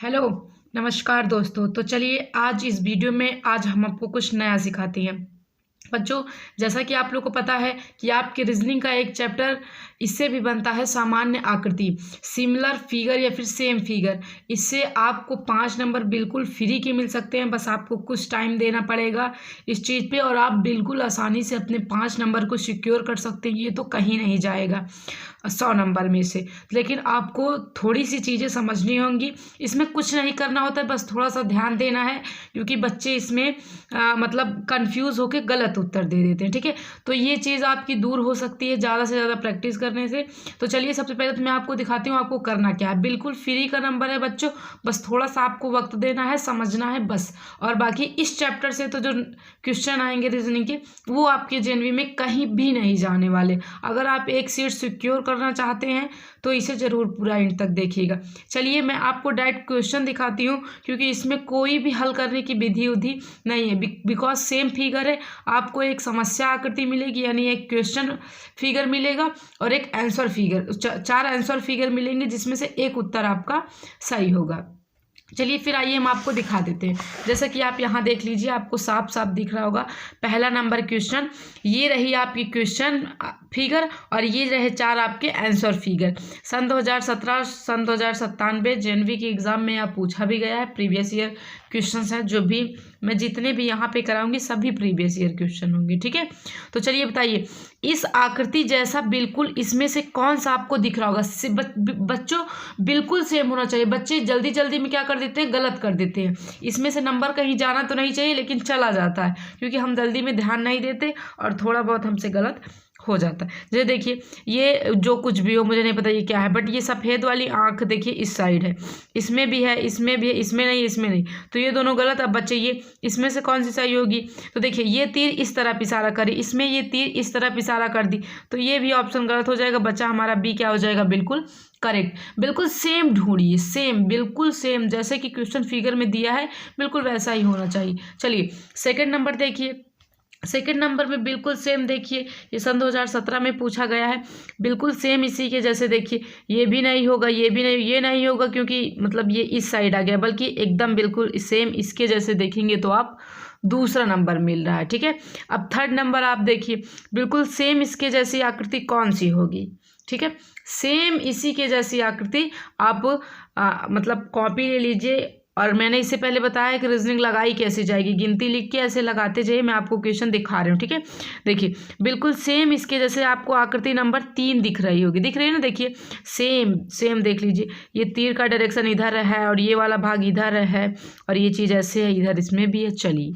Hello, नमस्कार दोस्तों। तो चलिए आज इस वीडियो में आज हम आपको कुछ नया सिखाते हैं। बच्चों, जैसा कि आप लोग को पता है कि आपके रीजनिंग का एक चैप्टर इससे भी बनता है सामान्य आकृति, सिमिलर फिगर या फिर सेम फिगर। इससे आपको 5 नंबर बिल्कुल फ्री के मिल सकते हैं। बस आपको कुछ टाइम देना पड़ेगा इस चीज़ पे और आप बिल्कुल आसानी से अपने 5 नंबर को सिक्योर कर सकते हैं। ये तो कहीं नहीं जाएगा 100 नंबर में से। लेकिन आपको थोड़ी सी चीज़ें समझनी होंगी। इसमें कुछ नहीं करना होता है, बस थोड़ा सा ध्यान देना है, क्योंकि बच्चे इसमें मतलब कंफ्यूज होकर गलत उत्तर दे देते हैं। ठीक है, तो ये चीज़ आपकी दूर हो सकती है ज़्यादा से ज़्यादा प्रैक्टिस करने से। तो चलिए सबसे पहले तो मैं आपको दिखाती हूँ आपको करना क्या है। बिल्कुल फ्री का नंबर है बच्चों, बस थोड़ा सा आपको वक्त देना है, समझना है बस। और बाकी इस चैप्टर से तो जो क्वेश्चन आएंगे रीजनिंग के, वो आपके जेएनवी में कहीं भी नहीं जाने वाले। अगर आप एक सीट सिक्योर करना चाहते हैं तो इसे ज़रूर पूरा एंड तक देखिएगा। चलिए मैं आपको डायरेक्ट क्वेश्चन दिखाती हूँ, क्योंकि इसमें कोई भी हल करने की विधि उधि नहीं है, बिकॉज सेम फिगर है। आपको एक समस्या आकृति मिलेगी, यानी एक क्वेश्चन फिगर मिलेगा और एक आंसर फिगर, 4 आंसर फिगर मिलेंगे, जिसमें से एक उत्तर आपका सही होगा। चलिए फिर आइए हम आपको दिखा देते हैं। जैसा कि आप यहाँ देख लीजिए, आपको साफ साफ दिख रहा होगा। पहला नंबर क्वेश्चन, ये रही आपकी क्वेश्चन फिगर और ये रहे 4 आपके आंसर फिगर। सन 2017 सन 2097 जेएनवी के एग्जाम में यह पूछा भी गया है। प्रीवियस ईयर क्वेश्चंस हैं, जो भी मैं जितने भी यहाँ पे कराऊंगी सभी प्रीवियस ईयर क्वेश्चन होंगे। ठीक है, तो चलिए बताइए, इस आकृति जैसा बिल्कुल इसमें से कौन सा आपको दिख रहा होगा। बच्चों बिल्कुल सेम होना चाहिए। बच्चे जल्दी जल्दी में क्या कर देते हैं, गलत कर देते हैं। इसमें से नंबर कहीं जाना तो नहीं चाहिए, लेकिन चला जाता है, क्योंकि हम जल्दी में ध्यान नहीं देते और थोड़ा बहुत हमसे गलत हो जाता है। जैसे देखिए, ये जो कुछ भी हो, मुझे नहीं पता ये क्या है, बट ये सफ़ेद वाली आंख देखिए इस साइड है, इसमें भी है, इसमें भी है, इसमें नहीं, इसमें नहीं, तो ये दोनों गलत। अब बच्चे ये इसमें से कौन सी सही होगी, तो देखिए ये तीर इस तरफ इशारा करी, इसमें ये तीर इस तरफ इशारा कर दी, तो ये भी ऑप्शन गलत हो जाएगा। बच्चा हमारा बी क्या हो जाएगा, बिल्कुल करेक्ट। बिल्कुल सेम ढूंढिए, सेम, बिल्कुल सेम, जैसे कि क्वेश्चन फिगर में दिया है बिल्कुल वैसा ही होना चाहिए। चलिए सेकंड नंबर देखिए। सेकंड नंबर में बिल्कुल सेम देखिए, ये सन 2017 में पूछा गया है, बिल्कुल सेम इसी के जैसे। देखिए ये भी नहीं होगा, ये भी नहीं, ये नहीं होगा, क्योंकि मतलब ये इस साइड आ गया, बल्कि एकदम बिल्कुल सेम इसके जैसे देखेंगे तो आप दूसरा नंबर मिल रहा है। ठीक है, अब थर्ड नंबर आप देखिए, बिल्कुल सेम इसके जैसी आकृति कौन सी होगी। ठीक है, सेम इसी के जैसी आकृति आप मतलब कॉपी ले लीजिए। और मैंने इससे पहले बताया कि रीजनिंग लगाई कैसे जाएगी, गिनती लिख के ऐसे लगाते जाइए। मैं आपको क्वेश्चन दिखा रही हूँ। ठीक है, देखिए बिल्कुल सेम इसके जैसे आपको आकृति नंबर 3 दिख रही होगी, दिख रही है ना, देखिए सेम सेम देख लीजिए। ये तीर का डायरेक्शन इधर है और ये वाला भाग इधर है और ये चीज़ ऐसे है, इधर इसमें भी है। चलिए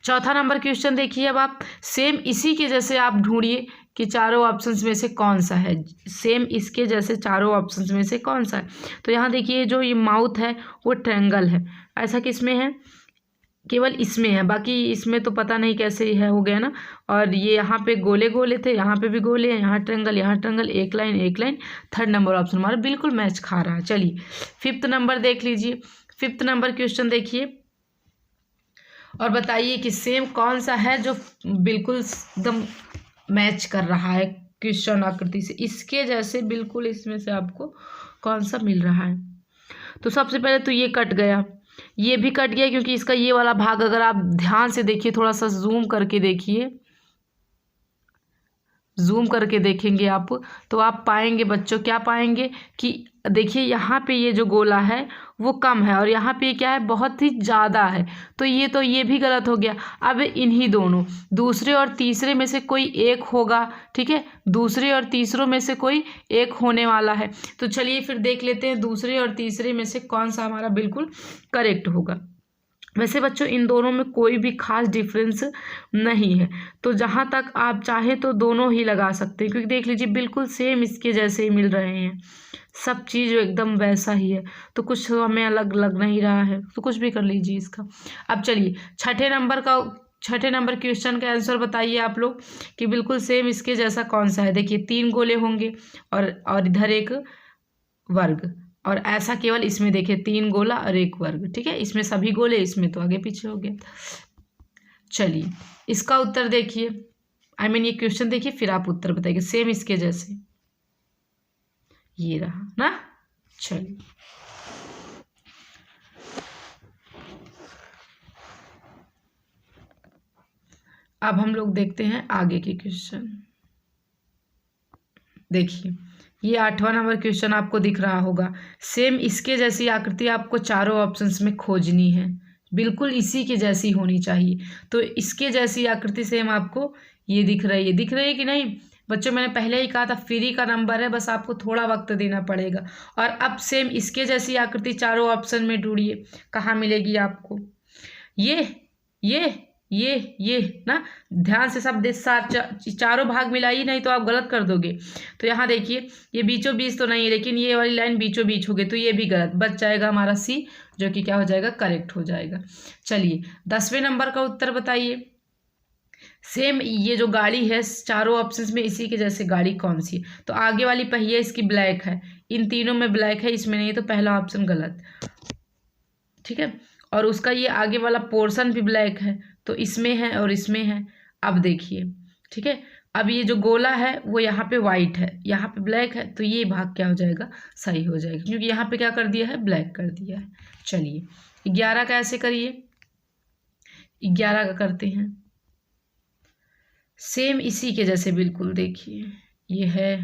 चौथा नंबर क्वेश्चन देखिए। अब आप सेम इसी के जैसे आप ढूंढिए कि चारों ऑप्शंस में से कौन सा है, सेम इसके जैसे चारों ऑप्शंस में से कौन सा है। तो यहाँ देखिए जो ये माउथ है वो ट्रायंगल है, ऐसा किसमें है, केवल इसमें है, बाकी इसमें तो पता नहीं कैसे है, हो गया ना। और ये यहाँ पे गोले गोले थे, यहाँ पे भी गोले हैं, यहाँ ट्रायंगल, यहाँ ट्रायंगल, एक लाइन एक लाइन। थर्ड नंबर ऑप्शन हमारा बिल्कुल मैच खा रहा है। चलिए फिफ्थ नंबर देख लीजिए। फिफ्थ नंबर क्वेश्चन देखिए और बताइए कि सेम कौन सा है जो बिल्कुल एकदम मैच कर रहा है क्वेश्चन आकृति से, इसके जैसे बिल्कुल इसमें से आपको कौन सा मिल रहा है। तो सबसे पहले तो ये कट गया, ये भी कट गया, क्योंकि इसका ये वाला भाग अगर आप ध्यान से देखिए, थोड़ा सा जूम करके देखिए, जूम करके देखेंगे आप तो आप पाएंगे बच्चों, क्या पाएंगे कि देखिए यहाँ पे ये जो गोला है वो कम है और यहाँ पे क्या है, बहुत ही ज़्यादा है। तो ये भी गलत हो गया। अब इन्हीं दोनों दूसरे और तीसरे में से कोई एक होगा। ठीक है, दूसरे और तीसरों में से कोई एक होने वाला है। तो चलिए फिर देख लेते हैं दूसरे और तीसरे में से कौन सा हमारा बिल्कुल करेक्ट होगा। वैसे बच्चों इन दोनों में कोई भी खास डिफरेंस नहीं है, तो जहाँ तक आप चाहें तो दोनों ही लगा सकते हैं, क्योंकि देख लीजिए बिल्कुल सेम इसके जैसे ही मिल रहे हैं, सब चीज़ एकदम वैसा ही है, तो कुछ हमें अलग लग नहीं रहा है, तो कुछ भी कर लीजिए इसका। अब चलिए छठे नंबर क्वेश्चन का आंसर बताइए आप लोग कि बिल्कुल सेम इसके जैसा कौन सा है। देखिए 3 गोले होंगे और इधर एक वर्ग, और ऐसा केवल इसमें देखिए 3 गोला और 1 वर्ग। ठीक है, इसमें सभी गोले, इसमें तो आगे पीछे हो गया। चलिए इसका उत्तर देखिए, ये क्वेश्चन देखिए, फिर आप उत्तर बताइए सेम इसके जैसे, ये रहा ना। चलिए अब हम लोग देखते हैं आगे के क्वेश्चन। देखिए ये 8वां नंबर क्वेश्चन आपको दिख रहा होगा। सेम इसके जैसी आकृति आपको चारों ऑप्शंस में खोजनी है, बिल्कुल इसी के जैसी होनी चाहिए। तो इसके जैसी आकृति सेम आपको ये दिख रही है कि नहीं बच्चों? मैंने पहले ही कहा था फ्री का नंबर है, बस आपको थोड़ा वक्त देना पड़ेगा। और अब सेम इसके जैसी आकृति चारों ऑप्शन में ढूंढिए, कहाँ मिलेगी आपको? ये ना, ध्यान से सब चारों भाग मिलाइए, नहीं तो आप गलत कर दोगे। तो यहाँ देखिए ये बीचों बीच तो नहीं है, लेकिन ये वाली लाइन बीचों बीच हो गई, तो ये भी गलत, बच जाएगा हमारा सी, जो कि क्या हो जाएगा? करेक्ट हो जाएगा। चलिए 10वें नंबर का उत्तर बताइए। सेम ये जो गाड़ी है चारों ऑप्शंस में इसी के जैसे गाड़ी कौन सी है? तो आगे वाली पहिया इसकी ब्लैक है, इन तीनों में ब्लैक है, इसमें नहीं है, तो पहला ऑप्शन गलत। ठीक है, और उसका ये आगे वाला पोर्शन भी ब्लैक है, तो इसमें है और इसमें है। अब देखिए, ठीक है, अब ये जो गोला है वो यहाँ पे वाइट है, यहाँ पे ब्लैक है, तो ये भाग क्या हो जाएगा? सही हो जाएगा, क्योंकि यहाँ पे क्या कर दिया है? ब्लैक कर दिया है। चलिए 11 का ऐसे करिए, 11 का करते हैं सेम इसी के जैसे बिल्कुल। देखिए ये है,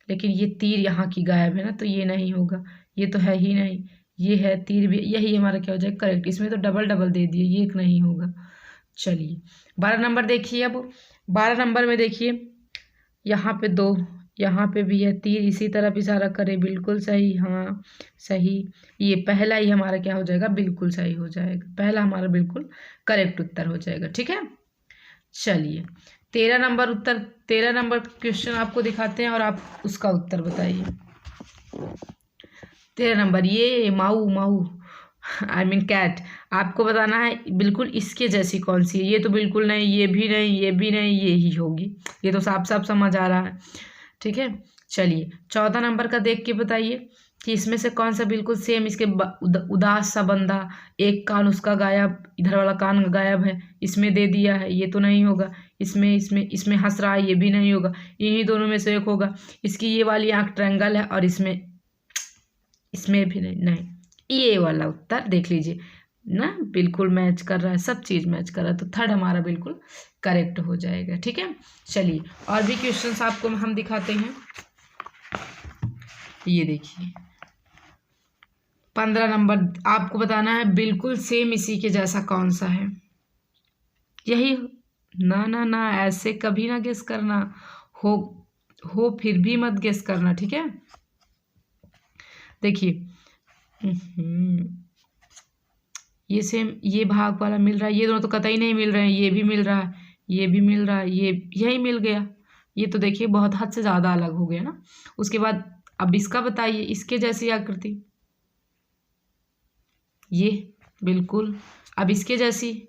लेकिन ये तीर यहाँ की गायब है ना, तो ये नहीं होगा, ये तो है ही नहीं, ये है तीर भी, यही हमारा क्या हो जाएगा? करेक्ट। इसमें तो डबल डबल दे दिए, ये एक नहीं होगा। चलिए 12 नंबर देखिए। अब 12 नंबर में देखिए यहाँ पे 2, यहाँ पे भी है, तीर इसी तरफ इशारा करे, बिल्कुल सही, हाँ सही। ये पहला ही हमारा क्या हो जाएगा? बिल्कुल सही हो जाएगा, पहला हमारा बिल्कुल करेक्ट उत्तर हो जाएगा। ठीक है, चलिए 13 नंबर क्वेश्चन आपको दिखाते हैं और आप उसका उत्तर बताइए। 13 नंबर, ये माऊ आई मीन कैट, आपको बताना है बिल्कुल इसके जैसी कौन सी है। ये तो बिल्कुल नहीं, ये भी नहीं, ये भी नहीं, ये ही होगी, ये तो साफ साफ समझ आ रहा है। ठीक है, चलिए 14 नंबर का देख के बताइए कि इसमें से कौन सा बिल्कुल सेम इसके उदास सा बंदा, एक कान उसका गायब, इधर वाला कान गायब है, इसमें दे दिया है, ये तो नहीं होगा। इसमें हंस रहा है, ये भी नहीं होगा, इन्हीं दोनों में से एक होगा। इसकी ये वाली आंख ट्रायंगल है और इसमें भी नहीं, ये वाला उत्तर देख लीजिए ना, बिल्कुल मैच कर रहा है, सब चीज़ मैच कर रहा है, तो थर्ड हमारा बिल्कुल करेक्ट हो जाएगा। ठीक है, चलिए और भी क्वेश्चंस आपको हम दिखाते हैं। ये देखिए 15 नंबर, आपको बताना है बिल्कुल सेम इसी के जैसा कौन सा है। यही ना, ऐसे कभी ना गेस करना, हो फिर भी मत गेस करना। ठीक है, देखिए ये सेम, ये भाग वाला मिल रहा है, ये दोनों तो कतई नहीं मिल रहे हैं, ये भी मिल रहा है, ये भी मिल रहा है, ये यही मिल गया। ये तो देखिए बहुत हद से ज़्यादा अलग हो गया ना। उसके बाद अब इसका बताइए, इसके जैसी आकृति, ये बिल्कुल, अब इसके जैसी,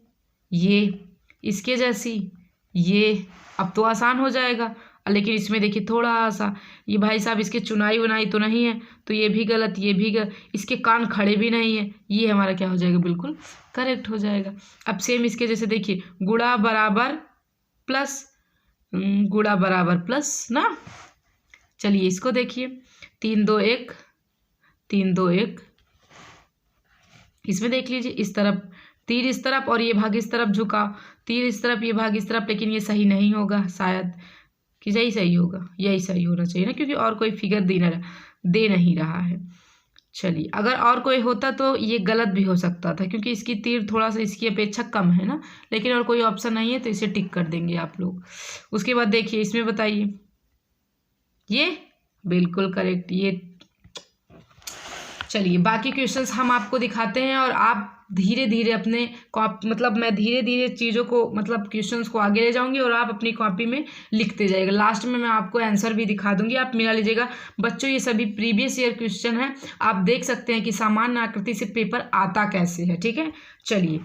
ये इसके जैसी, ये, अब तो आसान हो जाएगा। लेकिन इसमें देखिए थोड़ा सा, ये भाई साहब इसके चुनाई वुनाई तो नहीं है, तो ये भी गलत, ये भी गलत, इसके कान खड़े भी नहीं है, ये हमारा क्या हो जाएगा? बिल्कुल करेक्ट हो जाएगा। अब सेम इसके जैसे देखिए, गुणा बराबर प्लस ना। चलिए इसको देखिए, 3 2 1, 3 2 1, इसमें देख लीजिए इस तरफ तीर इस तरफ और ये भाग इस तरफ झुका, तीर इस तरफ ये भाग इस तरफ, लेकिन ये सही नहीं होगा शायद, कि यही सही होगा, यही सही होना चाहिए ना, क्योंकि और कोई फिगर दे नहीं रहा है। चलिए अगर और कोई होता तो ये गलत भी हो सकता था, क्योंकि इसकी तीर थोड़ा सा इसकी अपेक्षा कम है ना, लेकिन और कोई ऑप्शन नहीं है तो इसे टिक कर देंगे आप लोग। उसके बाद देखिए इसमें बताइए, ये बिल्कुल करेक्ट। ये चलिए बाकी क्वेश्चंस हम आपको दिखाते हैं और आप धीरे धीरे अपने मतलब मैं धीरे धीरे चीज़ों को मतलब क्वेश्चंस को आगे ले जाऊंगी और आप अपनी कॉपी में लिखते जाइएगा। लास्ट में मैं आपको आंसर भी दिखा दूंगी, आप मिला लीजिएगा। बच्चों ये सभी प्रीवियस ईयर क्वेश्चन हैं, आप देख सकते हैं कि सामान्य आकृति से पेपर आता कैसे है। ठीक है, चलिए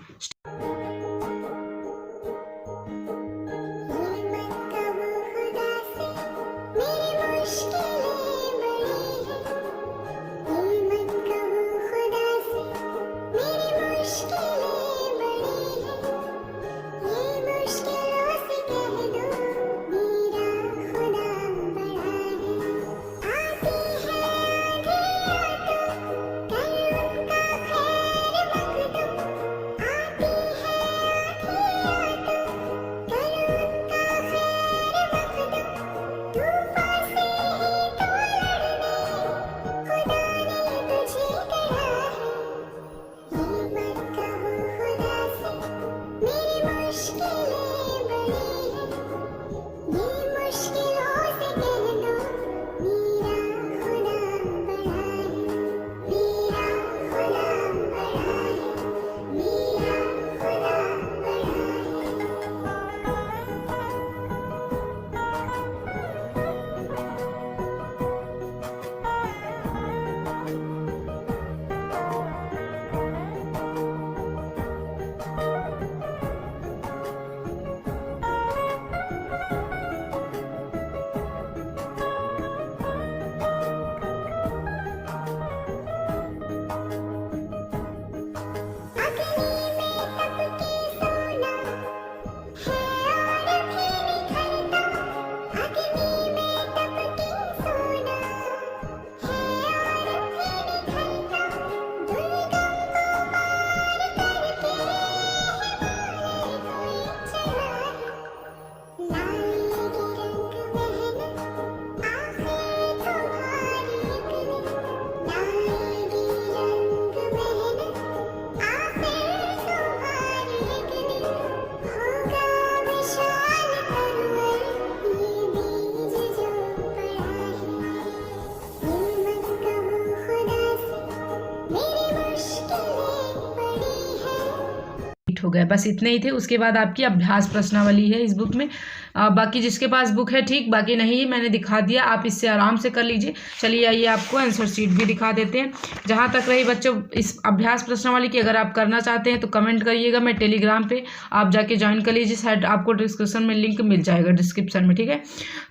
हो गया। बस इतने ही थे। उसके बाद आपकी अभ्यास प्रश्नावली है इस बुक में। बाकी जिसके पास बुक है ठीक, बाकी नहीं मैंने दिखा दिया, आप इससे आराम से कर लीजिए। चलिए आइए आपको आंसर शीट भी दिखा देते हैं। जहाँ तक रही बच्चों इस अभ्यास प्रश्नावली की, अगर आप करना चाहते हैं तो कमेंट करिएगा, मैं टेलीग्राम पे आप जाके ज्वाइन कर लीजिए। शायद आपको डिस्क्रिप्शन में लिंक मिल जाएगा, डिस्क्रिप्शन में, ठीक है।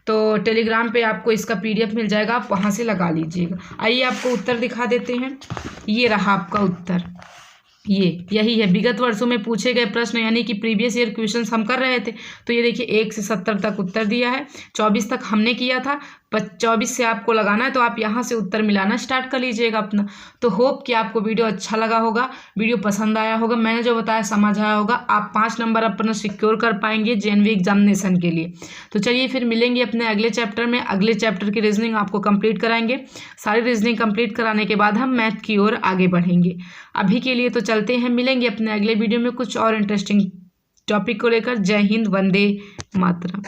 तो टेलीग्राम पे आपको इसका PDF मिल जाएगा, आप वहाँ से लगा लीजिएगा। आइए आपको उत्तर दिखा देते हैं। ये रहा आपका उत्तर, यही है। विगत वर्षों में पूछे गए प्रश्न यानी कि प्रीवियस ईयर क्वेश्चंस हम कर रहे थे। तो ये देखिए 1 से 70 तक उत्तर दिया है, 24 तक हमने किया था, 24 से आपको लगाना है। तो आप यहाँ से उत्तर मिलाना स्टार्ट कर लीजिएगा अपना। तो होप कि आपको वीडियो अच्छा लगा होगा, वीडियो पसंद आया होगा, मैंने जो बताया समझ आया होगा। आप 5 नंबर अपना सिक्योर कर पाएंगे JNV एग्जामिनेशन के लिए। तो चलिए फिर मिलेंगे अपने अगले चैप्टर में। अगले चैप्टर की रीजनिंग आपको कंप्लीट कराएंगे। सारी रीजनिंग कंप्लीट कराने के बाद हम मैथ की ओर आगे बढ़ेंगे। अभी के लिए तो चलते हैं, मिलेंगे अपने अगले वीडियो में कुछ और इंटरेस्टिंग टॉपिक को लेकर। जय हिंद, वंदे मातरम।